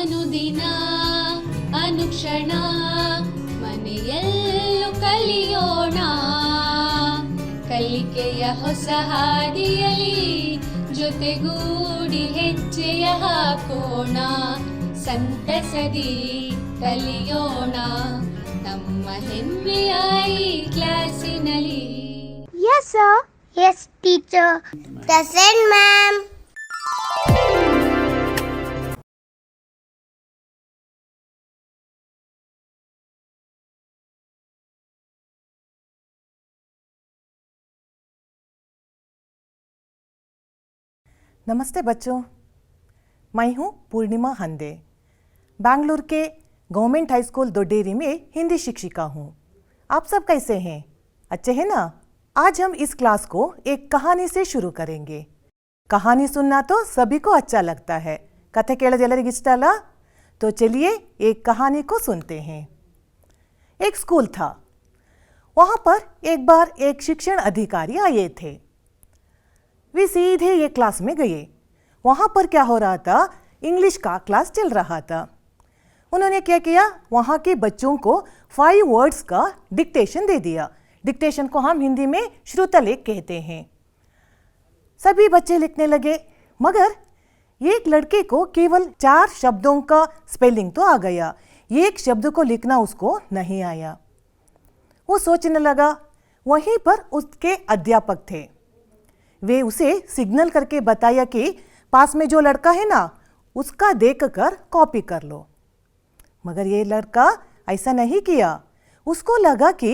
ಅನುದಿನ ಅನುಕ್ಷಣ ಮನೆಯಲ್ಲೂ ಕಲಿಯೋಣ ಕಲಿಕೆಯ ಹೊಸ ಹಾದಿಯಲಿ ಜೊತೆಗೂಡಿ ಹೆಜ್ಜೆಯ ಹಾಕೋಣ ಸಂತಸದಿ ಕಲಿಯೋಣ ನಮ್ಮ ಹೆಮ್ಮೆಯ ಈ ಕ್ಲಾಸಿನಲ್ಲಿ. Yes sir. Yes teacher. Present ma'am. नमस्ते बच्चों, मैं हूँ पूर्णिमा हंदे। बेंगलुरु के गवर्नमेंट हाई स्कूल दोडेरी में हिंदी शिक्षिका हूँ। आप सब कैसे हैं? अच्छे हैं ना? आज हम इस क्लास को एक कहानी से शुरू करेंगे। कहानी सुनना तो सभी को अच्छा लगता है। कथे केळोदु एल्लरिगू इष्ट अल्ल? तो चलिए एक कहानी को सुनते हैं। एक स्कूल था। वहाँ पर एक बार एक शिक्षण अधिकारी आए थे। वे सीधे ये क्लास में गए। वहाँ पर क्या हो रहा था? इंग्लिश का क्लास चल रहा था। उन्होंने क्या किया? वहाँ के बच्चों को 5 वर्ड्स का डिक्टेशन दे दिया। डिक्टेशन को हम हिंदी में श्रुतलेख कहते हैं। सभी बच्चे लिखने लगे, मगर एक लड़के को केवल 4 शब्दों का स्पेलिंग तो आ गया, एक शब्द को लिखना उसको नहीं आया। वो सोचने लगा। वहीं पर उसके अध्यापक थे। वे उसे सिग्नल करके बताया कि पास में जो लड़का है ना, उसका देखकर कॉपी कर लो। मगर ये लड़का ऐसा नहीं किया। उसको लगा कि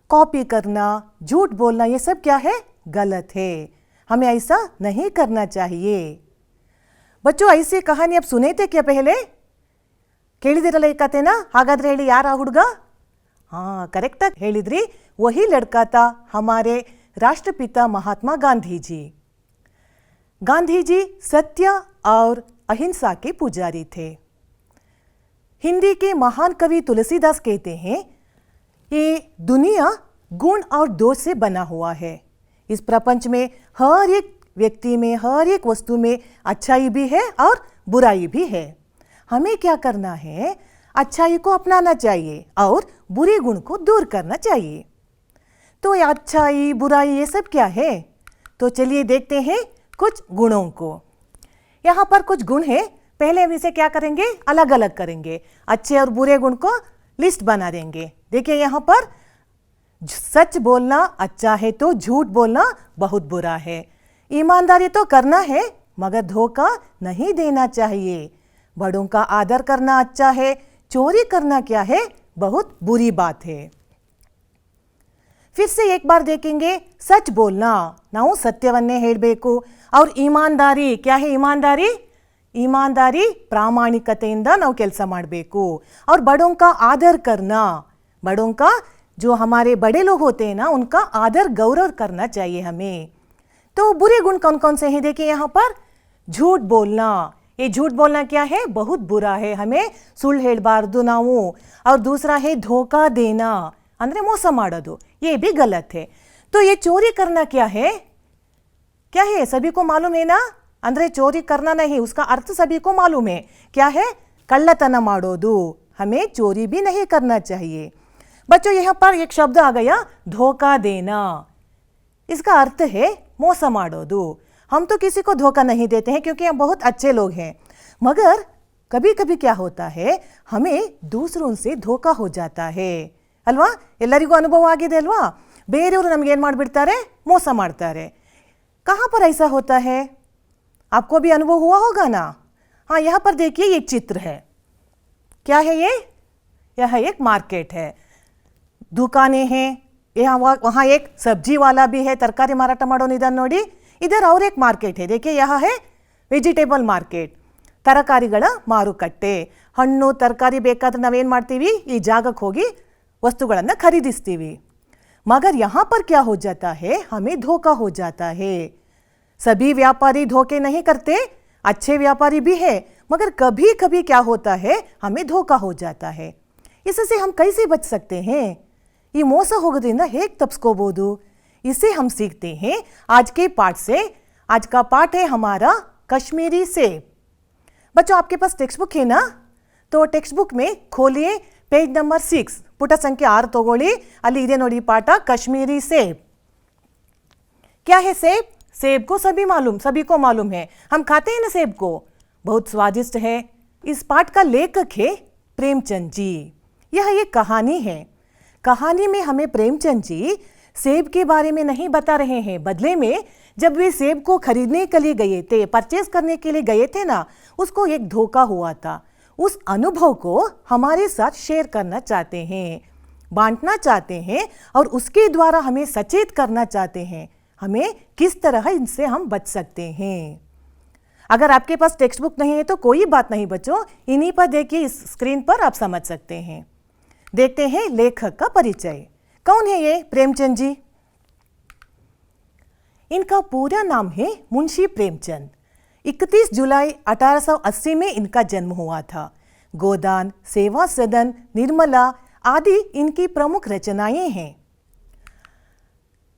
कॉपी करना, झूठ बोलना, ये सब क्या है? गलत है। हमें ऐसा नहीं करना चाहिए। बच्चों, ऐसी कहानी आप सुने थे क्या पहले? ಕೇಳಿದಿರಲ್ಲ ಈ ಕಥೆನ? ಹಾಗಾದ್ರೆ ಹೇಳಿ, ಯಾರ ಹುಡುಗ? हाँ, करेक्ट ಹೇಳಿದ್ರಿ. वही लड़का था हमारे राष्ट्रपिता महात्मा गांधी जी। गांधी जी सत्य और अहिंसा के पुजारी थे। हिंदी के महान कवि तुलसीदास कहते हैं, ये दुनिया गुण और दोष से बना हुआ है। इस प्रपंच में हर एक व्यक्ति में, हर एक वस्तु में अच्छाई भी है और बुराई भी है। हमें क्या करना है? अच्छाई को अपनाना चाहिए और बुरे गुण को दूर करना चाहिए। तो ये अच्छाई बुराई ये सब क्या है? तो चलिए देखते हैं कुछ गुणों को। यहाँ पर कुछ गुण है। पहले हम इसे क्या करेंगे? अलग अलग करेंगे। अच्छे और बुरे गुण को लिस्ट बना देंगे। देखिए यहाँ पर सच बोलना अच्छा है तो झूठ बोलना बहुत बुरा है। ईमानदारी तो करना है मगर धोखा नहीं देना चाहिए। बड़ों का आदर करना अच्छा है, चोरी करना क्या है? बहुत बुरी बात है। फिर से एक बार देखेंगे, सच बोलना, ನಾವು ಸತ್ಯವನ್ನೇ ಹೇಳಬೇಕು। और ईमानदारी क्या है? ईमानदारी ಪ್ರಾಮಾಣಿಕತೆಯಿಂದ ನಾವು ಕೆಲಸ ಮಾಡಬೇಕು। और बड़ों का आदर करना, बड़ों का जो हमारे बड़े लोग होते हैं ना, उनका आदर गौरव करना चाहिए हमें। तो बुरे गुण कौन कौन से हैं? देखिए यहाँ पर झूठ बोलना। ये झूठ बोलना क्या है? बहुत बुरा है। हमें ಸುಳ್ಳು ಹೇಳಬಾರದು ನಾವು। और दूसरा है धोखा देना, ಅಂದರೆ ಮೋಸ ಮಾಡೋದು, ये भी गलत है। तो ये चोरी करना क्या है? क्या है? सभी को मालूम है ना? ಅಂದರೆ चोरी करना नहीं, उसका अर्थ सभी को मालूम है। क्या है? कಳ್ಳತನ ಮಾಡೋದು। हमें चोरी भी नहीं करना चाहिए। बच्चों, यहाँ पर एक शब्द आ गया, धोखा देना। इसका अर्थ है ಮೋಸ ಮಾಡೋದು। हम तो किसी को धोखा नहीं देते हैं क्योंकि हम बहुत अच्छे लोग हैं। मगर कभी कभी क्या होता है, हमें दूसरों से धोखा हो जाता है ಅಲ್ವಾ? ಎಲ್ಲರಿಗೂ ಅನುಭವ ಆಗಿದೆ ಅಲ್ವಾ? ಬೇರೆಯವರು ನಮಗೆ ಏನು ಮಾಡಿಬಿಡ್ತಾರೆ? ಮೋಸ ಮಾಡ್ತಾರೆ। कहाँ पर ऐसा होता है? आपको भी अनुभव हुआ होगा ना? हाँ, यहाँ पर देखिए एक चित्र है। क्या है ये? यह एक मार्केट है, दुकानें हैं। यहाँ वहाँ एक सब्जी वाला भी है, तरकारी माराಟ ಮಾಡೋನಿದ್ದಾನೆ ನೋಡಿ। इधर और एक मार्केट है। देखिए यहाँ है ವೆಜಿಟೇಬಲ್ ಮಾರ್ಕೆಟ್, ತರಕಾರಿಗಳ ಮಾರುಕಟ್ಟೆ। ಹಣ್ಣು ತರಕಾರಿ ಬೇಕಾದ್ರೆ ನಾವೇನು ಮಾಡ್ತೀವಿ? ಈ ಜಾಗಕ್ಕೆ ಹೋಗಿ वस्तुಗಳನ್ನು खरीदिस्तीवी। मगर यहाँ पर क्या हो जाता है? हमें धोखा हो जाता है। सभी व्यापारी धोखे नहीं करते, अच्छे व्यापारी भी है, मगर कभी कभी क्या होता है? हमें धोखा हो जाता है। इससे हम कैसे बच सकते हैं? ये ಮೋಸ ಹೋಗೋದ್ರಿಂದ ಹೇಗೆ ತಪ್ಪಿಸ್ಕೋಬಹುದು? इसे हम सीखते हैं आज के पाठ से। आज का पाठ है हमारा कश्मीरी सेब। बच्चों आपके पास टेक्स्ट बुक है ना, तो टेक्स्ट बुक में खोलिए पेज नंबर 6 ಪುಟ ಸಂಖ್ಯೆ 6 ತಗೊಳ್ಳಿ. ಅಲ್ಲಿ ಇದೆ ನೋಡಿ ಪಾಠ कश्मीरी सेब. क्या है सेब? सेब को सभी को मालूम है, हम खाते हैं ना सेब को, बहुत स्वादिष्ट है. इस पाठ का लेखक है प्रेमचंद जी. यह एक कहानी है. कहानी में हमें प्रेमचंद जी सेब के बारे में नहीं बता रहे हैं, बदले में जब वे सेब को खरीदने के लिए गए थे, परचेज करने के लिए गए थे ना, उसको एक धोखा हुआ था. उस अनुभव को हमारे साथ शेयर करना चाहते हैं, बांटना चाहते हैं और उसके द्वारा हमें सचेत करना चाहते हैं हमें किस तरह इनसे हम बच सकते हैं. अगर आपके पास टेक्स्ट बुक नहीं है तो कोई बात नहीं बच्चों, इन्हीं पर देखिए, इस स्क्रीन पर आप समझ सकते हैं. देखते हैं लेखक का परिचय. कौन है ये प्रेमचंद जी? इनका पूरा नाम है मुंशी प्रेमचंद. 31 जुलाई 1880 में इनका जन्म हुआ था. गोदान, सेवा सदन, निर्मला आदि इनकी प्रमुख रचनाएं हैं.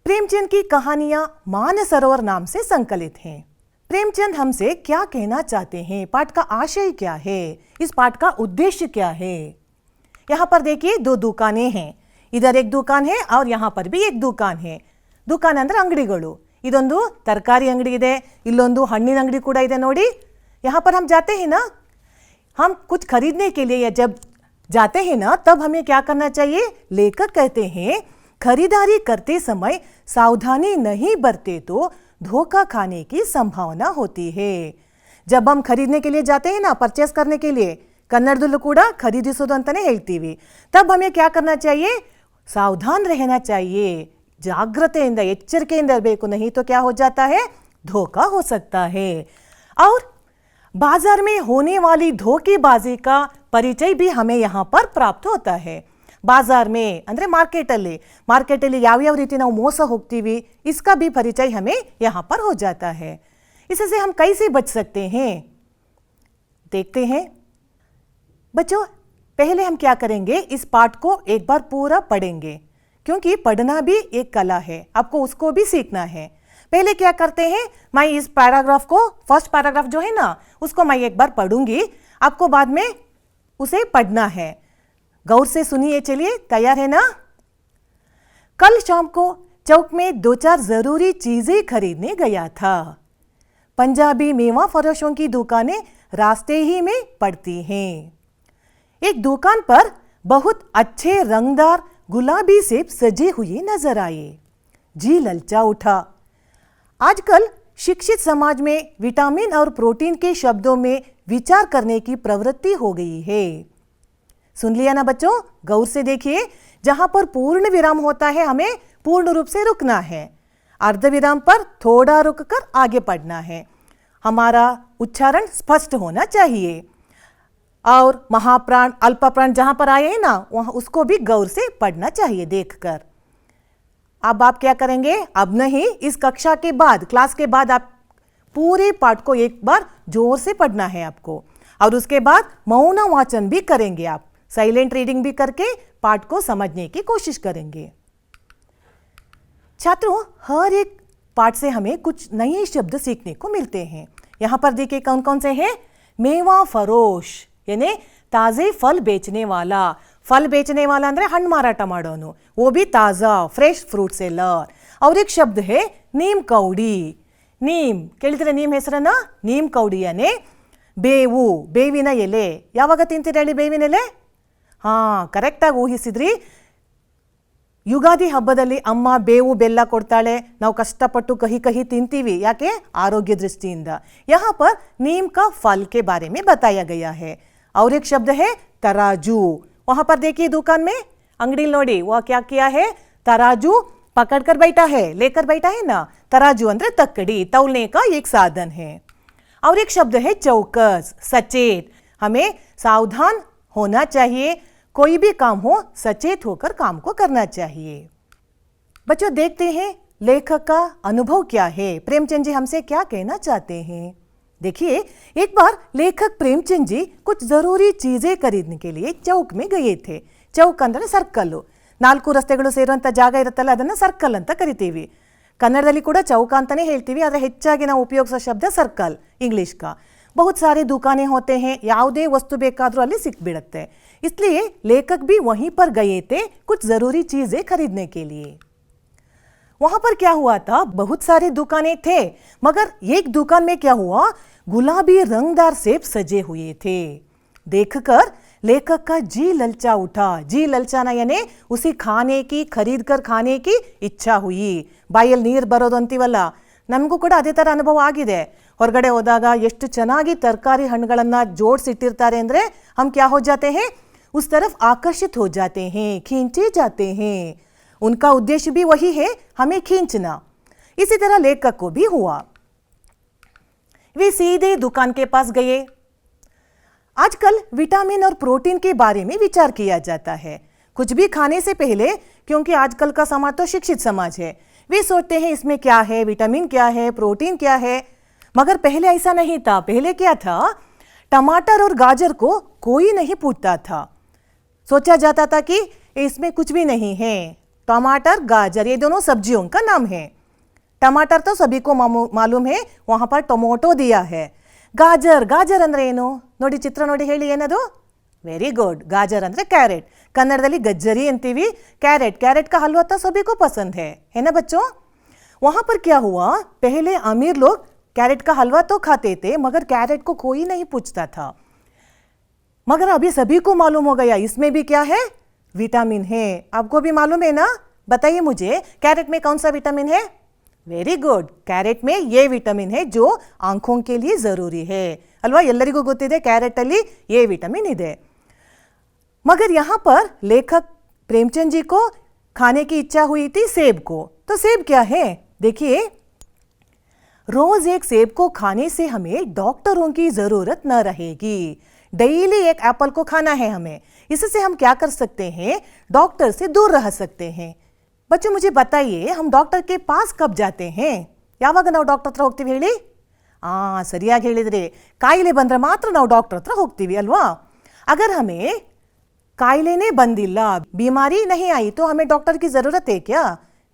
प्रेमचंद की कहानियां मानसरोवर नाम से संकलित हैं. प्रेमचंद हमसे क्या कहना चाहते हैं, पाठ का आशय क्या है, इस पाठ का उद्देश्य क्या है. यहाँ पर देखिए 2 दुकानें हैं. इधर एक दुकान है और यहाँ पर भी एक दुकान है. दुकान अंदर अंगड़िगळु. ಇದೊಂದು ತರಕಾರಿ ಅಂಗಡಿ ಇದೆ, ಇಲ್ಲೊಂದು ಹಣ್ಣಿನ ಅಂಗಡಿ ಕೂಡ ಇದೆ ನೋಡಿ. यहाँ पर हम जाते हैं ना, हम कुछ खरीदने के लिए या जब जाते हैं ना, तब हमें क्या करना चाहिए. लेखक कहते हैं खरीदारी करते समय सावधानी नहीं बरते तो धोखा खाने की संभावना होती है. जब हम खरीदने के लिए जाते हैं ना, परचेस करने के लिए, ಕನ್ನಡದಲ್ಲೂ ಕೂಡ ಖರೀದಿಸೋದು ಅಂತಾನೆ ಹೇಳ್ತೀವಿ, तब हमें क्या करना चाहिए, सावधान रहना चाहिए, जागृतेंद एಚ್ಚರಿಕೆಯಿಂದ ಇರಬೇಕು. नहीं तो क्या हो जाता है, धोखा हो सकता है. और बाजार में होने वाली धोखेबाजी का परिचय भी हमें यहाँ पर प्राप्त होता है. बाजार में ಅಂದ್ರೆ ಮಾರ್ಕೆಟಲ್ಲಿ ಯಾವ ರೀತಿ ನಾವು ಮೋಸ ಹೋಗ್ತೀವಿ, इसका भी परिचय हमें यहाँ पर हो जाता है. इससे हम कैसे बच सकते हैं, देखते हैं. बच्चों पहले हम क्या करेंगे, इस पाठ को एक बार पूरा पढ़ेंगे, क्योंकि पढ़ना भी एक कला है, आपको उसको भी सीखना है. पहले क्या करते हैं, मैं इस पैराग्राफ को, फर्स्ट पैराग्राफ जो है ना, उसको मैं एक बार पढ़ूंगी, आपको बाद में उसे पढ़ना है. गौर से सुनिए, चलिए तैयार है ना. कल शाम को चौक में 2-4 जरूरी चीजें खरीदने गया था. पंजाबी मेवा फरोशों की दुकानें रास्ते ही में पड़ती हैं. एक दुकान पर बहुत अच्छे रंगदार गुलाबी सेब सजे हुए नजर आए. जी ललचा उठा. आजकल शिक्षित समाज में विटामिन और प्रोटीन के शब्दों में विचार करने की प्रवृत्ति हो गई है. सुन लिया ना बच्चों, गौर से देखिए. जहां पर पूर्ण विराम होता है हमें पूर्ण रूप से रुकना है, अर्ध विराम पर थोड़ा रुककर आगे पढ़ना है. हमारा उच्चारण स्पष्ट होना चाहिए. और महाप्राण, अल्पप्राण जहां पर आए हैं ना, वहां उसको भी गौर से पढ़ना चाहिए देखकर. अब आप क्या करेंगे, अब नहीं, इस कक्षा के बाद, क्लास के बाद आप पूरे पाठ को एक बार जोर से पढ़ना है आपको. और उसके बाद मौन वाचन भी करेंगे आप, साइलेंट रीडिंग भी करके पाठ को समझने की कोशिश करेंगे. छात्रों हर एक पाठ से हमें कुछ नए शब्द सीखने को मिलते हैं. यहाँ पर देखिए कौन कौन से हैं. मेवा फरोश यानी ताजे फल बेचने वाला. फल बेचने वाला ಅಂದ್ರೆ ಹಣ್ಣು ಮಾರಾಟ ಮಾಡೋನು, वो भी ताजा फ्रेश फ्रूट सेलर. और एक शब्द है नीम कौड़ी. नीम ಕೇಳಿದ್ರೆ नीम ಹೆಸರನ್ನ, नीम कौड़ी यानी ಬೇವು, ಬೇವಿನ ಎಲೆ. ಯಾವಾಗ ತಿಂತೀರಿ ಹೇಳಿ ಬೇವಿನ ಎಲೆ? ಹಾ, ಕರೆಕ್ಟ್ ಆಗಿ ಊಹಿಸಿದ್ರಿ. ಯುಗಾದಿ ಹಬ್ಬದಲ್ಲಿ ಅಮ್ಮ ಬೇವು ಬೆಲ್ಲ ಕೊಡ್ತಾಳೆ, ನಾವು ಕಷ್ಟಪಟ್ಟು ಕಹಿ ಕಹಿ ತಿಂತೀವಿ, ಯಾಕೆ? आरोग्य दृष्टिಯಿಂದ. यहाँ पर नीम का फल के बारे में बताया गया है. और एक शब्द है तराजू. वहां पर देखिए दुकान में, अंगड़ी नोड़ी, वह क्या किया है, तराजू पकड़ कर बैठा है, लेकर बैठा है ना. तराजू अंदर तकड़ी, तौलने का एक साधन है. और एक शब्द है चौकस, सचेत. हमें सावधान होना चाहिए, कोई भी काम हो सचेत होकर काम को करना चाहिए. बच्चों देखते हैं लेखक का अनुभव क्या है, प्रेमचंद जी हमसे क्या कहना चाहते हैं. देखिए एक बार लेखक प्रेमचंद जी कुछ जरूरी चीजें खरीदने के लिए चौक में गए थे. चौक ಅಂದ್ರೆ ಸರ್ಕಲ್, 4 ರಸ್ತೆಗಳು ಸೇರುವಂತ ಜಾಗ ಇರುತ್ತಲ್ಲ, ಅದನ್ನ ಸರ್ಕಲ್ ಅಂತ ಕರಿತೀವಿ. ಕನ್ನಡದಲ್ಲಿ ಕೂಡ ಚೌಕ ಅಂತಾನೆ ಹೇಳ್ತೀವಿ, ಆದರೆ ಹೆಚ್ಚಾಗಿ ನಾವು ಉಪಯೋಗಿಸೋ ಶಬ್ದ ಸರ್ಕಲ್, ಇಂಗ್ಲಿಷ್ का. बहुत सारे दुकानें होते हैं, ಯಾವುದೇ ವಸ್ತು ಬೇಕಾದರೂ ಅಲ್ಲಿ ಸಿಕ್ಬಿಡುತ್ತೆ. इसलिए लेखक भी वहीं पर गए थे कुछ जरूरी चीजें खरीदने के लिए. वहां पर क्या हुआ था, बहुत सारे दुकानें थे, मगर एक दुकान में क्या हुआ, गुलाबी रंगदार सेब सजे हुए थे. देखकर लेखक का जी ललचा उठा. जी ललचाना यानी उसे खाने की, खरीद कर खाने की इच्छा हुई. ಬಾಯಲ್ಲಿ ನೀರು ಬರೋದು ಅಂತೀವಲ್ಲ, ನಮಗೂ ಕೂಡ ಅದೇ ಥರ ಅನುಭವ ಆಗಿದೆ. ಹೊರಗಡೆ ಹೋದಾಗ ಎಷ್ಟು ಚೆನ್ನಾಗಿ ತರಕಾರಿ ಹಣ್ಣುಗಳನ್ನು ಜೋಡಿಸಿಟ್ಟಿರ್ತಾರೆ ಅಂದರೆ हम क्या हो जाते हैं, उस तरफ आकर्षित हो जाते हैं, खींचे जाते हैं. उनका उद्देश्य भी वही है, हमें खींचना. इसी तरह लेखक को भी हुआ. वे सीधे दुकान के पास गए. आजकल विटामिन और प्रोटीन के बारे में विचार किया जाता है कुछ भी खाने से पहले, क्योंकि आजकल का समाज तो शिक्षित समाज है. वे सोचते हैं इसमें क्या है, विटामिन क्या है, प्रोटीन क्या है. मगर पहले ऐसा नहीं था. पहले क्या था, टमाटर और गाजर को कोई नहीं पूछता था. सोचा जाता था कि इसमें कुछ भी नहीं है. टमाटर, गाजर ये दोनों सब्जियों का नाम है. टमाटर तो सभी को मालूम है, वहां पर टೊಮೊಟೊ दिया है. गाजर, गाजर ಅಂದ್ರೆ ಏನು ನೋಡಿ, ಚಿತ್ರ ನೋಡಿ ಹೇಳಿ ಏನದು. ವೆರಿ ಗುಡ್, गाजर ಅಂದ್ರೆ ಕ್ಯಾರೆಟ್. कन्नड़ गज्जरी अंतीवी. कैरेट, कैरेट का हलवा तो सभी को पसंद है ना बच्चों. वहां पर क्या हुआ, पहले अमीर लोग कैरेट का हलवा तो खाते थे, मगर कैरेट को कोई नहीं पूछता था. मगर अभी सभी को मालूम हो गया इसमें भी क्या है, विटामिन है. आपको भी मालूम है ना, बताइए मुझे कैरेट में कौन सा विटामिन है. वेरी गुड, कैरेट में ये विटामिन है जो आंखों के लिए जरूरी है ಅಲ್ವಾ. ಎಲ್ಲರಿಗೂ ಗೊತ್ತಿದೆ ಕ್ಯಾರೆಟ್ ಅಲ್ಲಿ ये विटामिन ಇದೆ. मगर यहाँ पर लेखक प्रेमचंद जी को खाने की इच्छा हुई थी सेब को. तो सेब क्या है, देखिए, रोज एक सेब को खाने से हमें डॉक्टरों की जरूरत न रहेगी. डेली एक एप्पल को खाना है हमें. इससे हम क्या कर सकते हैं, डॉक्टर से दूर रह सकते हैं. बच्चों मुझे बताइए, हम डॉक्टर के पास कब जाते हैं, ಯಾವಾಗ ನಾವು ಡಾಕ್ಟರ್ ಹತ್ರ ಹೋಗ್ತೀವಿ ಹೇಳಿ. ಸರಿಯಾಗಿ ಹೇಳಿದ್ರಿ, ಕಾಯಿಲೆ ಬಂದರೆ ಮಾತ್ರ ನಾವು ಡಾಕ್ಟರ್ ಹತ್ರ ಹೋಗ್ತೀವಿ ಅಲ್ವಾ. अगर हमें कायले ने बंदिल्ला, बीमारी नहीं आई, तो हमें डॉक्टर की जरूरत है क्या,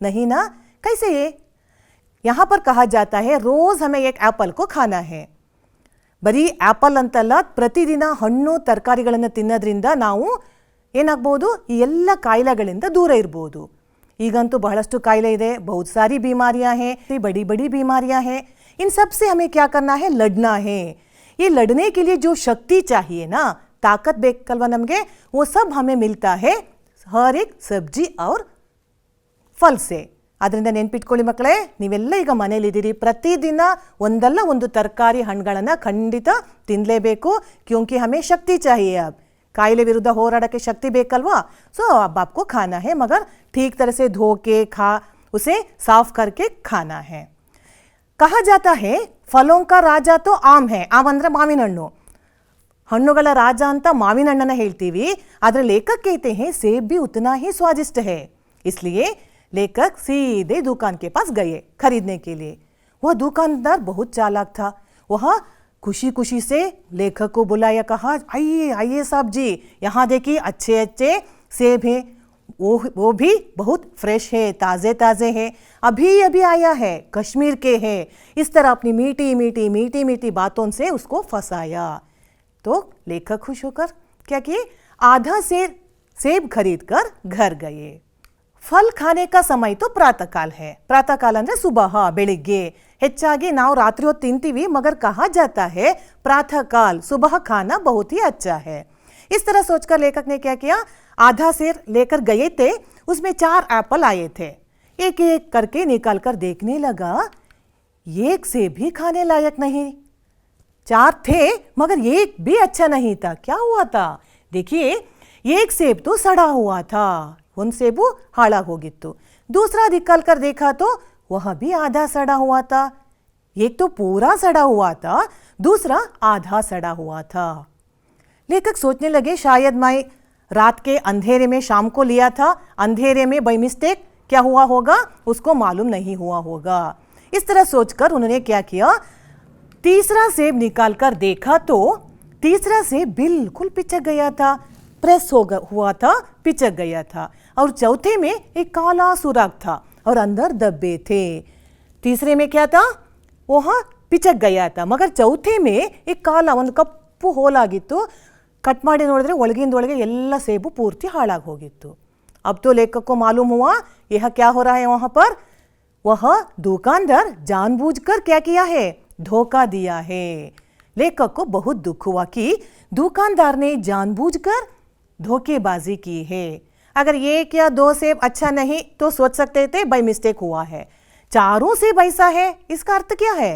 नहीं ना. कैसे ये, यहाँ पर कहा जाता है रोज हमें एक एप्पल को खाना है. ಬರೀ ಆ್ಯಪಲ್ ಅಂತಲ್ಲ, ಪ್ರತಿದಿನ ಹಣ್ಣು ತರಕಾರಿಗಳನ್ನು ತಿನ್ನೋದ್ರಿಂದ ನಾವು ಏನಾಗ್ಬೋದು, ಈ ಎಲ್ಲ ಕಾಯಿಲೆಗಳಿಂದ ದೂರ ಇರ್ಬೋದು. ಈಗಂತೂ ಬಹಳಷ್ಟು ಕಾಯಿಲೆ ಇದೆ, बहुत सारी बीमारियां हैं, बड़ी बड़ी बीमारियां हैं. इन सब से हमें क्या करना है, लड़ना है. ये लड़ने के लिए जो शक्ति चाहिए ना, ताकत ಬೇಕಲ್ವಾ ನಮಗೆ, वो सब हमें मिलता है हर एक सब्जी और फल से. ಅದರಿಂದ ನೆನ್ಪಿಟ್ಕೊಳ್ಳಿ ಮಕ್ಕಳೇ, ನೀವೆಲ್ಲ ಈಗ ಮನೇಲಿದ್ದೀರಿ, ಪ್ರತಿದಿನ ಒಂದಲ್ಲ ಒಂದು ತರಕಾರಿ ಹಣ್ಣುಗಳನ್ನು ಖಂಡಿತ ತಿನ್ನಲೇಬೇಕು. क्योंकि हमें शक्ति चाहिए. अब ಕಾಯಿಲೆ ವಿರುದ್ಧ ಹೋರಾಡಕ್ಕೆ ಶಕ್ತಿ ಬೇಕಲ್ವಾ. सो अब आपको खाना है, मगर ठीक तरह से धो के उसे साफ करके खाना है. कहा जाता है फलों का राजा तो आम है. आम ಅಂದ್ರೆ ಮಾವಿನ ಹಣ್ಣು. ಹಣ್ಣುಗಳ ರಾಜ ಅಂತ ಮಾವಿನ ಹಣ್ಣನ್ನ ಹೇಳ್ತೀವಿ, ಆದರೆ लेखक कहते हैं सेब भी उतना ही स्वादिष्ट है. इसलिए लेखक सीधे दुकान के पास गए खरीदने के लिए. वह दुकानदार बहुत चालाक था. वह खुशी खुशी से लेखक को बुलाया, कहा आइए आइए साहब जी, यहाँ देखिए अच्छे अच्छे सेब हैं, वो भी बहुत फ्रेश है, ताज़े ताज़े हैं, अभी अभी आया है, कश्मीर के हैं. इस तरह अपनी मीठी मीठी मीठी मीठी बातों से उसको फंसाया. तो लेखक खुश होकर क्या किए, आधा सेब खरीद कर घर गए. फल खाने का समय तो प्रातः काल है. प्रातः काल ಅಂದ್ರೆ सुबह, ಬೆಳಿಗ್ಗೆ. ಹೆಚ್ಚಾಗಿ ನಾವು ರಾತ್ರಿ ಹೊತ್ತು ತಿಂತೀವಿ, मगर कहा जाता है प्रातः काल, सुबह खाना बहुत ही अच्छा है. इस तरह सोचकर लेखक ने क्या किया, आधा सेब लेकर गए थे, उसमें 4 एप्पल आए थे. एक एक करके निकाल कर देखने लगा, एक सेब भी खाने लायक नहीं. 4 थे, मगर एक भी अच्छा नहीं था. क्या हुआ था, देखिए, एक सेब तो सड़ा हुआ था, ಒಂದು ಸೇಬು ಹಾಳಾಗಿ ಹೋಗಿತ್ತು. दूसरा निकाल कर देखा तो वह भी आधा सड़ा हुआ था. एक तो पूरा सड़ा हुआ था, दूसरा आधा सड़ा हुआ था. लेखक सोचने लगे शायद मैं रात के अंधेरे में शाम को लिया था, अंधेरे में बाय मिस्टेक क्या हुआ होगा, उसको मालूम नहीं हुआ होगा. इस तरह सोचकर उन्होंने क्या किया, तीसरा सेब निकाल कर देखा तो तीसरा सेब बिल्कुल पिचक गया था, प्रेस हुआ था, पिचक गया था. और चौथे में एक काला सुराख था और अंदर धब्बे थे. तीसरे में क्या था, वह ಪಿಚಕ್ ಗಯಾತ ಮಗರ್ ಚೌಥೆ ಮೇ ಈ ಕಾಲ ಒಂದು ಕಪ್ಪು ಹೋಲಾಗಿತ್ತು ಕಟ್ ಮಾಡಿ ನೋಡಿದ್ರೆ ಒಳಗಿಂದೊಳಗೆ ಎಲ್ಲ ಸೇಬು ಪೂರ್ತಿ ಹಾಳಾಗಿ ಹೋಗಿತ್ತು अब तो लेखक को मालूम हुआ यह क्या हो रहा है वहां पर वह दुकानदार जानबूझकर क्या किया है धोखा दिया है लेखक को बहुत दुख हुआ कि दुकानदार ने जानबूझकर धोखेबाजी की है अगर एक या दो सेब अच्छा नहीं तो सोच सकते थे बाई मिस्टेक हुआ है चारों सेब ऐसा है इसका अर्थ क्या है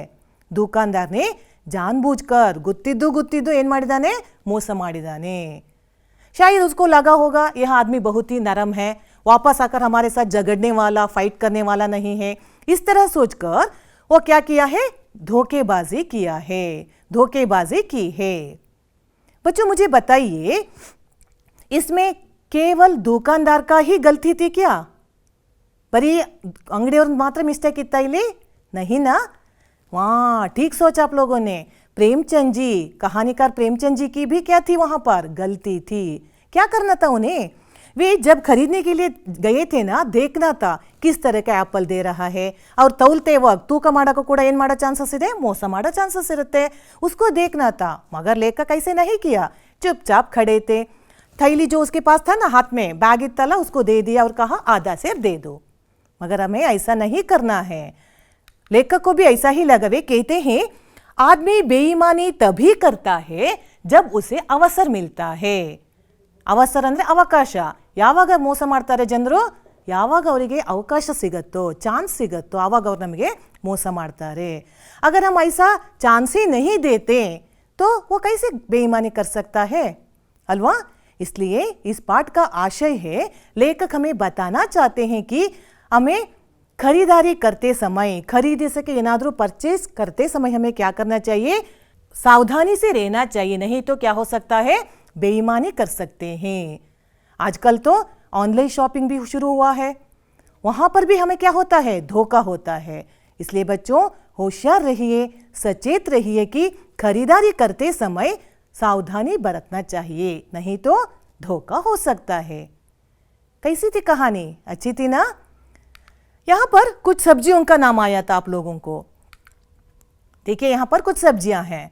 दुकानदार ने जानबूझकर गुत्तिद्दू ಏನ್ ಮಾಡಿದಾನೆ ಮೋಸ ಮಾಡಿದಾನೆ शायद उसको लगा होगा यह आदमी बहुत ही नरम है वापस आकर हमारे साथ झगड़ने वाला फाइट करने वाला नहीं है इस तरह सोचकर वो क्या किया है धोखेबाजी किया है धोखेबाजी की है बच्चों मुझे बताइए इसमें केवल दुकानदार का ही गलती थी क्या बरी अंगड़ियों मात्र मिस्टेक इतना इले नहीं ना वाह ठीक सोचा आप लोगों ने प्रेमचंद जी कहानीकार प्रेमचंद जी की भी क्या थी वहां पर गलती थी क्या करना था उन्हें वे जब खरीदने के लिए गए थे ना देखना था किस तरह का एप्पल दे रहा है और तौलते वक्त तूक ಮಾಡೋಕೆ ಕೂಡ ಏನು ಮಾಡೋ ಚಾನ್ಸಸ್ ಇದೆ ಮೋಸ ಮಾಡೋ ಚಾನ್ಸಸ್ ಇರುತ್ತೆ उसको देखना था मगर लेखक ऐसे नहीं किया चुपचाप खड़े थे थैली जो उसके पास था ना हाथ में बैग इतना उसको दे दिया और कहा आधा सेब दे दो मगर हमें ऐसा नहीं करना है लेखक को भी ऐसा ही लगा वे कहते हैं आदमी बेईमानी तभी करता है जब उसे अवसर मिलता है ಅವಸರ ಅಂದರೆ ಅವಕಾಶ ಯಾವಾಗ ಮೋಸ ಮಾಡ್ತಾರೆ ಜನರು ಯಾವಾಗ ಅವರಿಗೆ ಅವಕಾಶ ಸಿಗುತ್ತೋ ಚಾನ್ಸ್ ಸಿಗುತ್ತೋ ಆವಾಗ ಅವರು ನಮಗೆ ಮೋಸ ಮಾಡ್ತಾರೆ अगर हम ऐसा चांस ही नहीं देते तो वो कैसे बेईमानी कर सकता है अल्वा इसलिए इस पाठ का आशय है लेखक हमें बताना चाहते हैं कि हमें खरीदारी करते समय खरीदे सके ಏನಾದರೂ परचेस करते समय हमें क्या करना चाहिए सावधानी से रहना चाहिए नहीं तो क्या हो सकता है बेईमानी कर सकते हैं आजकल तो ऑनलाइन शॉपिंग भी शुरू हुआ है वहाँ पर भी हमें क्या होता है धोखा होता है इसलिए बच्चों होशियार रहिए सचेत रहिए कि खरीदारी करते समय सावधानी बरतना चाहिए नहीं तो धोखा हो सकता है कैसी थी कहानी अच्छी थी ना यहाँ पर कुछ सब्जियों का नाम आया था आप लोगों को देखिए यहाँ पर कुछ सब्जियां हैं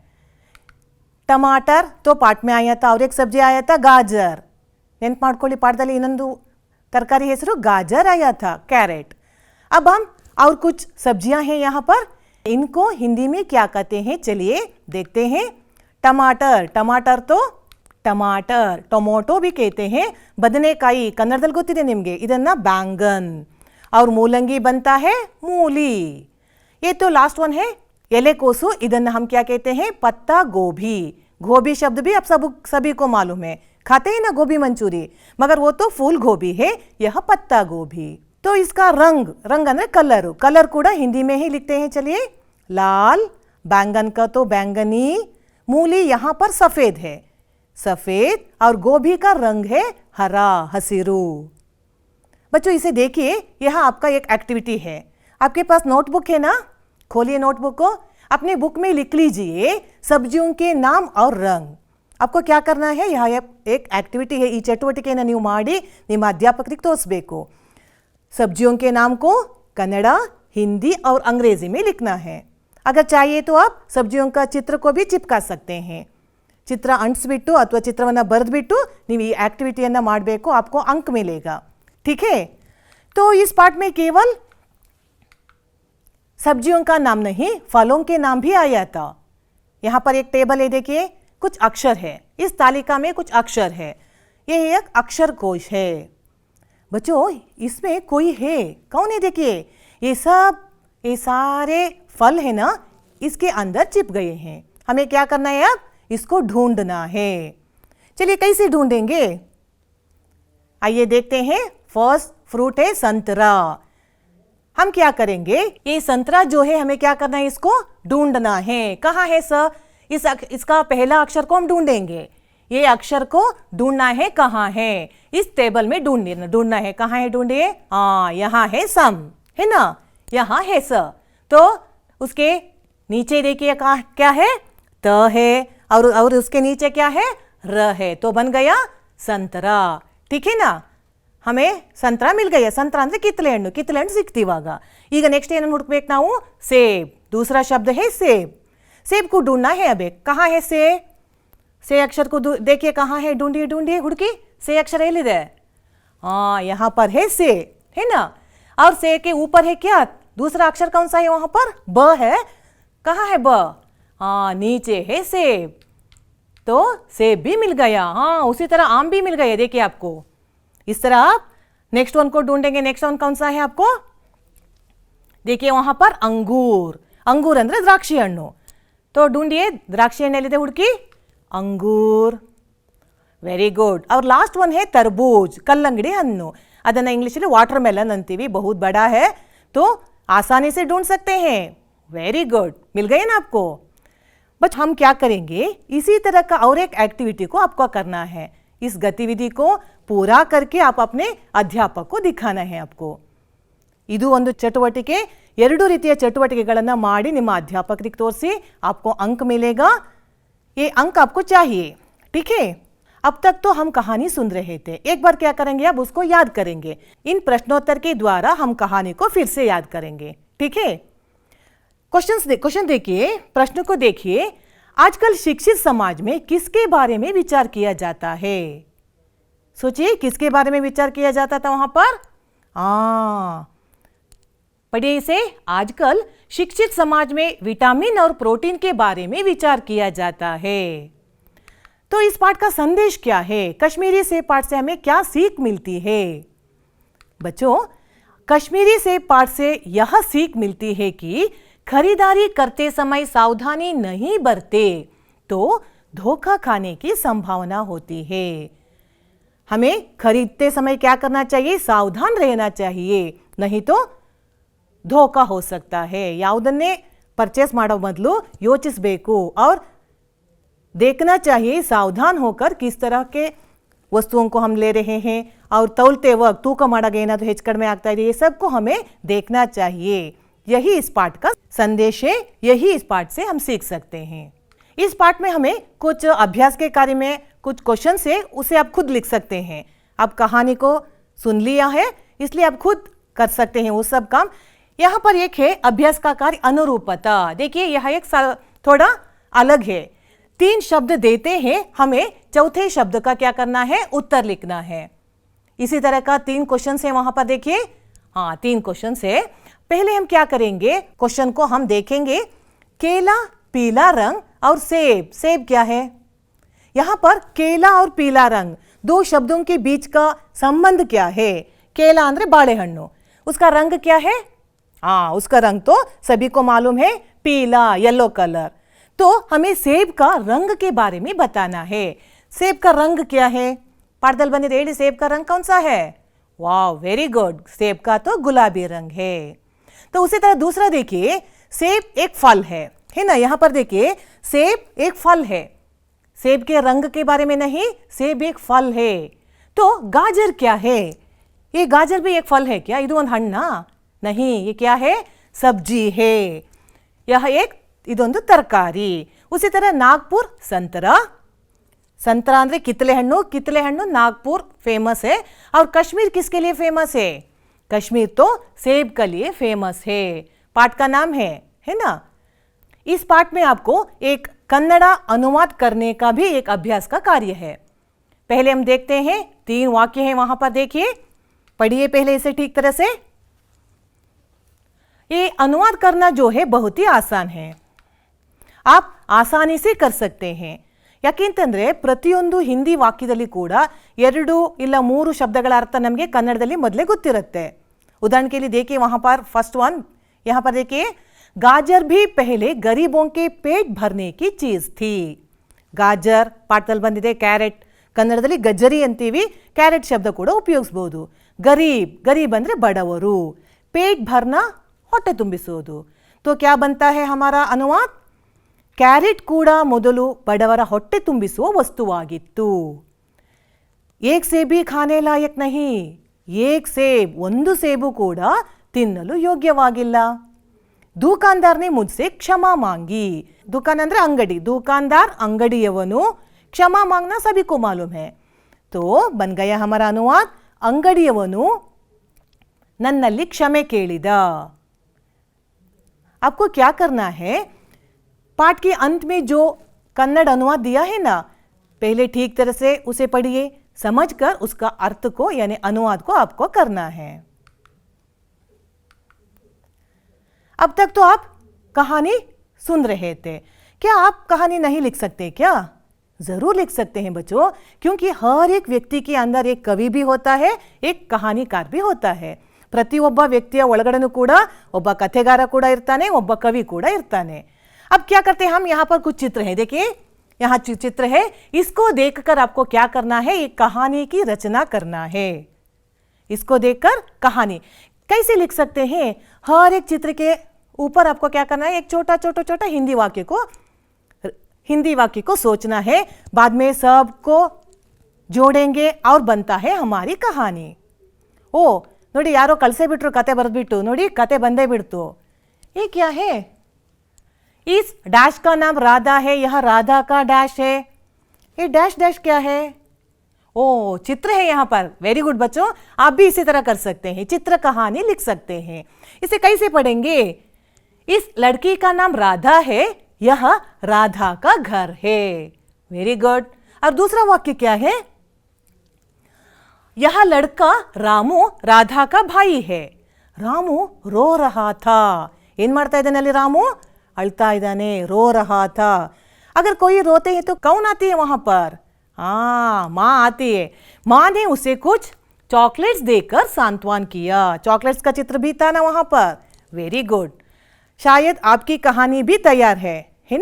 टमाटर तो पाठ में आया था और एक सब्जी आया था गाजर ನೆನಪು ಮಾಡ್ಕೊಳ್ಳಿ ಪಾಠದಲ್ಲಿ ಇನ್ನೊಂದು तरकारी ಹೆಸರು गाजर आया था कैरेट अब हम और कुछ सब्जियां हैं यहाँ पर इनको हिंदी में क्या कहते हैं चलिए देखते हैं टमाटर टमाटर तो टमाटर टೊಮೊಟೊ भी कहते हैं ಬದನೆಕಾಯಿ ಕನ್ನಡದಲ್ಲಿ ಗೊತ್ತಿದೆ ನಿಮಗೆ ಇದನ್ನ बैंगन और ಮೂಲಂಗಿ बनता है मूली ये तो लास्ट वन है एलेकोसु ಇದನ್ನ हम क्या कहते हैं पत्ता गोभी गोभी शब्द भी आप सभी को मालूम है खाते हैं ना गोभी मंचूरी मगर वो तो फूल गोभी है यह पत्ता गोभी तो इसका रंग रंग अंदर कलर कलर कूड़ा हिंदी में ही लिखते हैं चलिए लाल बैंगन का तो बैंगनी मूली यहाँ पर सफेद है सफेद और गोभी का रंग है हरा हसीरू बच्चों इसे देखिए यह आपका एक एक्टिविटी है आपके पास नोटबुक है ना खोलिए नोटबुक को अपने बुक में लिख लीजिए सब्जियों के नाम और रंग आपको क्या करना है यह एक एक्टिविटी है ಈ ಚಟುವಟಿಕೆಯನ್ನು ನೀವು ಮಾಡಿ ನಿಮ್ಮ ಅಧ್ಯಾಪಕರಿಗೆ ತೋರಿಸಬೇಕು सब्जियों के नाम को कन्नड़ा हिंदी और अंग्रेजी में लिखना है अगर चाहिए तो आप सब्जियों का चित्र को भी चिपका सकते हैं चित्र अंटिಸ್ಬಿಟ್ಟು ಅಥವಾ ಚಿತ್ರವನ್ನು ಬರೆದ್ಬಿಟ್ಟು ನೀವು ಈ ಆಕ್ಟಿವಿಟಿಯನ್ನು ಮಾಡಬೇಕು आपको अंक मिलेगा ठीक है तो इस पाठ में केवल सब्जियों का नाम नहीं फलों के नाम भी आया था यहाँ पर एक टेबल है देखिए कुछ अक्षर है इस तालिका में कुछ अक्षर है यह एक अक्षर कोश है बच्चों इसमें कोई है कौन है देखिए ये सारे फल है ना इसके अंदर चिप गए हैं हमें क्या करना है अब इसको ढूंढना है चलिए कैसे ढूंढेंगे आइए देखते हैं फर्स्ट फ्रूट है संतरा हम क्या करेंगे ये संतरा जो है हमें क्या करना है इसको ढूंढना है कहाँ है सर इसका पहला अक्षर को हम ढूंढेंगे ये अक्षर को ढूंढना है कहाँ है इस टेबल में ढूंढना है कहाँ है ढूंढिए हाँ यहाँ है सम है ना यहाँ है स तो उसके नीचे देखिए कहाँ क्या है त है और उसके नीचे क्या है र है तो बन गया संतरा ठीक है ना हमें संतरा मिल गया संतरा ಅಂದ್ರೆ ಕಿತ್ತಳೆ ಹಣ್ಣು ಸಿಕ್ತಿವಾಗ ಈಗ नेक्स्ट ಏನನ್ನು ಹುಡುಕಬೇಕು ನಾವು सेब दूसरा शब्द है सेब को ढूंढना है अब कहाँ है से अक्षर को देखिए कहाँ है ढूंढिए हुड़की से अक्षर एलिदे हाँ यहाँ पर है से है ना और से के ऊपर है क्या दूसरा अक्षर कौन सा है वहां पर ब है कहाँ है ब हाँ नीचे है सेब तो सेब भी मिल गया हाँ उसी तरह आम भी मिल गया देखिए आपको इस तरह आप नेक्स्ट वन को ढूंढेंगे नेक्स्ट वन कौन सा है आपको देखिए वहां पर अंगूर अंदर द्राक्षी हಣ್ಣು तो ढूंढिए द्राक्षी हಣ್ಣು ಎಲ್ಲಿದೆ ಹುಡುಕಿ अंगूर वेरी गुड और लास्ट वन है तरबूज कल्लंगड़ी हಣ್ಣು ಅದನ್ನ इंग्लिश में वाटरमेलन अंतीवी बहुत बड़ा है तो आसानी से ढूंढ सकते हैं वेरी गुड मिल गए ना आपको बट हम क्या करेंगे इसी तरह का और एक एक्टिविटी को आपको करना है इस गतिविधि को पूरा करके आप अपने अध्यापक को दिखाना है आपको ಇದು ಒಂದು ಚಟುವಟಿಕೆ ಎರಡು ರೀತಿಯ ಚಟುವಟಿಕೆಗಳನ್ನು ಮಾಡಿ ನಿಮ್ಮ ಅಧ್ಯಾಪಕರಿಗೆ ತೋರಿಸಿ आपको अंक मिलेगा ये अंक आपको चाहिए ठीक है अब तक तो हम कहानी सुन रहे थे एक बार क्या करेंगे अब उसको याद करेंगे इन प्रश्नोत्तर के द्वारा हम कहानी को फिर से याद करेंगे ठीक है क्वेश्चन देखिए प्रश्न को देखिए आजकल शिक्षित समाज में किसके बारे में विचार किया जाता है सोचिए किसके बारे में विचार किया जाता था वहां पर पढ़िए इसे आजकल शिक्षित समाज में विटामिन और प्रोटीन के बारे में विचार किया जाता है तो इस पाठ का संदेश क्या है कश्मीरी से पाठ से हमें क्या सीख मिलती है बच्चों कश्मीरी से पाठ से यह सीख मिलती है कि खरीदारी करते समय सावधानी नहीं बरते तो धोखा खाने की संभावना होती है हमें खरीदते समय क्या करना चाहिए सावधान रहना चाहिए नहीं तो धोखा हो सकता है ಯಾವುದನ್ನೇ परचेस ಮಾಡೋ ಮೊದಲು ಯೋಚಿಸಬೇಕು और देखना चाहिए सावधान होकर किस तरह के वस्तुओं को हम ले रहे हैं और तौलते वक्त तूक ಮಾಡಾಗ ಏನಾದರೂ ಹೆಚ್ಚು ಕಡಿಮೆ ಆಗ್ತಾ ಇದೆ ये सब को हमें देखना चाहिए यही इस पाठ का संदेश है यही इस पाठ से हम सीख सकते हैं इस पाठ में हमें कुछ अभ्यास के कार्य में कुछ क्वेश्चन है उसे आप खुद लिख सकते हैं आप कहानी को सुन लिया है इसलिए आप खुद कर सकते हैं वो सब काम यहाँ पर एक है अभ्यास का कार्य अनुरूपता देखिए यह एक थोड़ा अलग है 3 शब्द देते हैं हमें चौथे शब्द का क्या करना है उत्तर लिखना है इसी तरह का 3 क्वेश्चन है वहां पर देखिए हाँ 3 क्वेश्चन है पहले हम क्या करेंगे क्वेश्चन को हम देखेंगे केला पीला रंग और सेब क्या है यहाँ पर केला और पीला रंग 2 शब्दों के बीच का संबंध क्या है केला अंद्रे बाಳೆಹಣ್ಣು उसका रंग क्या है हाँ उसका रंग तो सभी को मालूम है पीला येलो कलर तो हमें सेब का रंग के बारे में बताना है सेब का रंग क्या है पाठदल बंदिदे ಹೇಳಿ सेब का रंग कौन सा है वाह वेरी गुड सेब का तो गुलाबी रंग है तो उसी तरह दूसरा देखिए सेब एक फल है ना यहाँ पर देखिए सेब एक फल है सेब के रंग के बारे में नहीं सेब एक फल है तो गाजर क्या है ये गाजर भी एक फल है क्या ಇದು ಒಂದು ಹಣ್ಣಾ नहीं ये क्या है सब्जी है यह एक ಇದೊಂದು तरकारी उसी तरह नागपुर संतरा ಅಂದ್ರೆ ಕಿತ್ತಳೆ ಹಣ್ಣು नागपुर फेमस है और कश्मीर किसके लिए फेमस है कश्मीर तो सेब के लिए फेमस है पाठ का नाम है ना इस पाठ में आपको एक कन्नड़ा अनुवाद करने का भी एक अभ्यास का कार्य है पहले हम देखते हैं 3 वाक्य हैं वहां पर देखिए पढ़िए पहले इसे ठीक तरह से ये अनुवाद करना जो है बहुत ही आसान है आप आसानी से कर सकते हैं ಯಾಕೆಂತಂದ್ರೆ ಪ್ರತಿಯೊಂದು ಹಿಂದಿ ವಾಕ್ಯದಲ್ಲಿ ಕೂಡ 2 ಇಲ್ಲ 3 ಶಬ್ದಗಳ ಅರ್ಥ ನಮಗೆ ಕನ್ನಡದಲ್ಲಿ ಮೊದಲೇ ಗೊತ್ತಿರುತ್ತೆ उदाहरण के लिए देखिए वहां पर फर्स्ट वन यहाँ पर देखिए गाजर भी पहले गरीबों के पेट भरने की चीज थी गाजर ಪಾಠದಲ್ಲಿ ಬಂದಿದೆ ಕ್ಯಾರೆಟ್ ಕನ್ನಡದಲ್ಲಿ ಗಜ್ಜರಿ ಅಂತೀವಿ ಕ್ಯಾರೆಟ್ ಶಬ್ದ ಕೂಡ ಉಪಯೋಗಿಸಬಹುದು गरीब ಅಂದ್ರೆ ಬಡವರು पेट भरना ಹೊಟ್ಟೆ ತುಂಬಿಸುವುದು तो क्या बनता है हमारा अनुवाद ಕ್ಯಾರೆಟ್ ಕೂಡ ಮೊದಲು ಬಡವರ ಹೊಟ್ಟೆ ತುಂಬಿಸುವ ವಸ್ತುವಾಗಿತ್ತು एक सेब भी खाने लायक नहीं एक सेब ಒಂದು ಸೇಬು ಕೂಡ ತಿನ್ನಲು ಯೋಗ್ಯವಾಗಿಲ್ಲ दुकानदार ने मुझसे क्षमा मांगी दुकान अंदर अंगड़ी दुकानदार अंगड़ियवनु क्षमा मांगना सभी को मालूम है तो बन गया हमारा अनुवाद ಅಂಗಡಿಯವನು ನನ್ನಲ್ಲಿ ಕ್ಷಮೆ ಕೇಳಿದ. आपको क्या करना है, पाठ के अंत में जो कन्नड़ अनुवाद दिया है ना, पहले ठीक तरह से उसे पढ़िए, समझकर उसका अर्थ को यानी अनुवाद को आपको करना है. अब तक तो आप कहानी सुन रहे थे. क्या आप कहानी नहीं लिख सकते क्या? जरूर लिख सकते हैं बच्चों, क्योंकि हर एक व्यक्ति के अंदर एक कवि भी होता है, एक कहानीकार भी होता है. ಪ್ರತಿಯೊಬ್ಬ ವ್ಯಕ್ತಿಯ ಒಳಗಡೆನೂ ಕೂಡ ಒಬ್ಬ ಕಥೆಗಾರ ಕೂಡ ಇರ್ತಾನೆ, ಒಬ್ಬ ಕವಿ ಕೂಡ ಇರ್ತಾನೆ. अब क्या करते हैं हम, यहाँ पर कुछ चित्र है, देखिए यहाँ चित्र है, इसको देखकर आपको क्या करना है, एक कहानी की रचना करना है. इसको देखकर कहानी कैसे लिख सकते हैं, हर एक चित्र के ऊपर आपको क्या करना है, एक छोटा छोटा छोटा हिंदी वाक्य को सोचना है, बाद में सबको जोड़ेंगे और बनता है हमारी कहानी. ओ ನೋಡಿ ಯಾರೋ ಕಳಿಸೇ ಬಿಟ್ರು ಕತೆ ಬರೆದ್ಬಿಟ್ಟು, ನೋಡಿ ಕತೆ ಬಂದೇ ಬಿಡ್ತು. ये क्या है, इस डैश का नाम राधा है, यह राधा का डैश है. ये डैश डैश क्या है, ओ चित्र है यहाँ पर. वेरी गुड बच्चों, आप भी इसी तरह कर सकते हैं, चित्र कहानी लिख सकते हैं. इसे कैसे पढ़ेंगे, इस लड़की का नाम राधा है, यह राधा का घर है. Very good. और दूसरा वाक्य क्या है, यह लड़का रामू राधा का भाई है. रामू रो रहा था. ಏನ್ ಮಾಡ್ತಾ ಇದ್ದಾನೆ ಅಲ್ಲಿ ರಾಮು, ಅಳ್ತಾ ಇದ್ದಾನೆ, ರೋ रहा था. अगर कोई रोते हैं तो कौन आती है वहां पर, माँ आती है. माँ ने उसे कुछ चॉकलेट्स देकर सांत्वन किया. चॉकलेट्स का चित्र भी था ना वहां पर. Very good. शायद आपकी कहानी भी तैयार है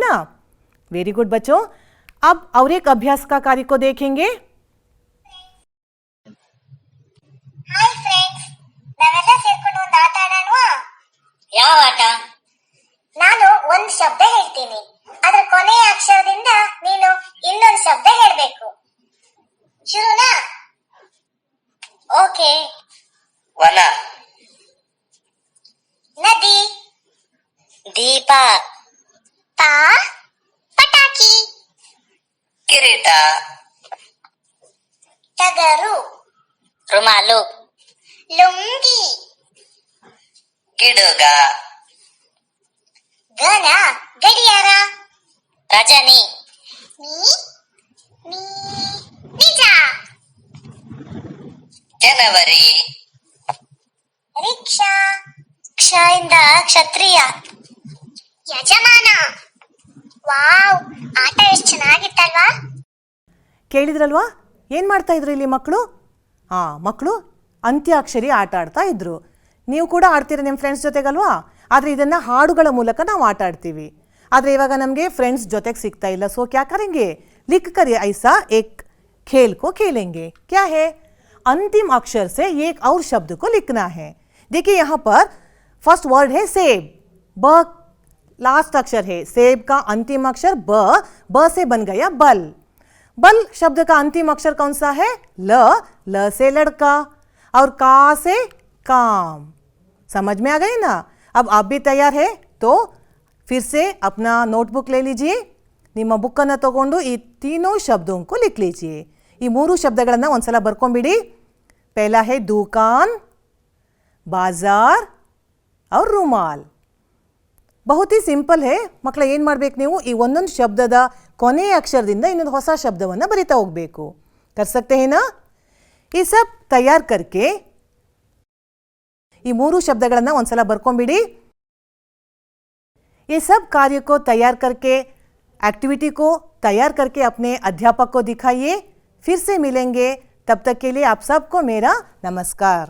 ना. वेरी गुड बच्चों. अब और एक अभ्यास का कार्य को देखेंगे. ಹಾಯ್ ಫ್ರೆಂಡ್ಸ್, ನಾವೆಲ್ಲ ಸೇರ್ಕೊಂಡು ಒಂದು ಆಟ ಆಡೋಣವಾ? ಯಾವ ಆಟ? ನಾನು ಒಂದು ಶಬ್ದ ಹೇಳ್ತೀನಿ, ಅದರ ಕೊನೆಯ ಅಕ್ಷರದಿಂದ ನೀನು ಇನ್ನೊಂದು ಶಬ್ದ ಹೇಳ್ಬೇಕು. ಶುರುನಾ? ಓಕೆ. ವನ, ನದಿ, ದೀಪ, ಪಟಾಕಿ, ಕಿರೀಟ, ಟಗರು, ರುಮಾಲು, ಲುಂಗಿ, ಗಿಡುಗ, ಗನ, ಗಡಿಯಾರ, ರಜನಿ, ನಿಜ, ಜನವರಿ, ರಿಕ್ಷಾ, ಕ್ಷಯಿಂದ ಕ್ಷತ್ರಿಯ, ಯಜಮಾನ. ವಾವ್, ಆಟ ಎಷ್ಟು ಚೆನ್ನಾಗಿತ್ತಲ್ವಾ? ಕೇಳಿದ್ರಲ್ವಾ ಏನು ಮಾಡ್ತಾ ಇದ್ರು ಇಲ್ಲಿ ಮಕ್ಕಳು? ಮಕ್ಕಳು ಅಂತ್ಯಾಕ್ಷರಿ ಆಟ ಆಡ್ತಾ ಇದ್ರು. ನೀವು ಕೂಡ ಆಡ್ತೀರ ನಿಮ್ಮ ಫ್ರೆಂಡ್ಸ್ ಜೊತೆಗಲ್ವಾ? ಆದರೆ ಇದನ್ನು ಹಾಡುಗಳ ಮೂಲಕ ನಾವು ಆಟ ಆಡ್ತೀವಿ. ಆದರೆ ಇವಾಗ ನಮಗೆ ಫ್ರೆಂಡ್ಸ್ ಜೊತೆಗೆ ಸಿಗ್ತಾ ಇಲ್ಲ. सो क्या करेंगे, लिख कर ऐसा एक खेल को खेलेंगे. क्या है, अंतिम अक्षर से एक और शब्द को लिखना है. देखिए यहाँ पर फर्स्ट वर्ड है सेब. ब लास्ट अक्षर है. सेब का अंतिम अक्षर ब से बन गया बल. बल शब्द का अंतिम अक्षर कौन सा है, ल से लड़का और का से काम. समझ में आ गई ना? अब आप भी तैयार है तो फिर से अपना नोटबुक ले लीजिए. ನಿಮ್ಮ ಬುಕ್ಕನ್ನು ತಗೊಂಡು ಈ तीनों शब्दों को लिख लीजिए. ಈ ಮೂರು ಶಬ್ದಗಳನ್ನು ಒಂದ್ಸಲ ಬರ್ಕೊಂಬಿಡಿ. पहला है दुकान, बाजार और रुमाल. बहुत ही सिंपल है ಮಕ್ಕಳ. ಏನು ಮಾಡಬೇಕು ನೀವು, ಈ ಒಂದೊಂದು ಶಬ್ದದ ಕೊನೆಯ ಅಕ್ಷರದಿಂದ ಇನ್ನೊಂದು ಹೊಸ ಶಬ್ದವನ್ನು ಬರಿತಾ ಹೋಗಬೇಕು. कर सकते हैं ना? ये सब तैयार करके ಈ ಮೂರು ಶಬ್ದಗಳನ್ನು ಒಂದ್ಸಲ ಬರ್ಕೊಂಬಿಡಿ. ये सब कार्य को तैयार करके, एक्टिविटी को तैयार करके अपने अध्यापक को दिखाइए. फिर से मिलेंगे, तब तक के लिए आप सबको मेरा नमस्कार.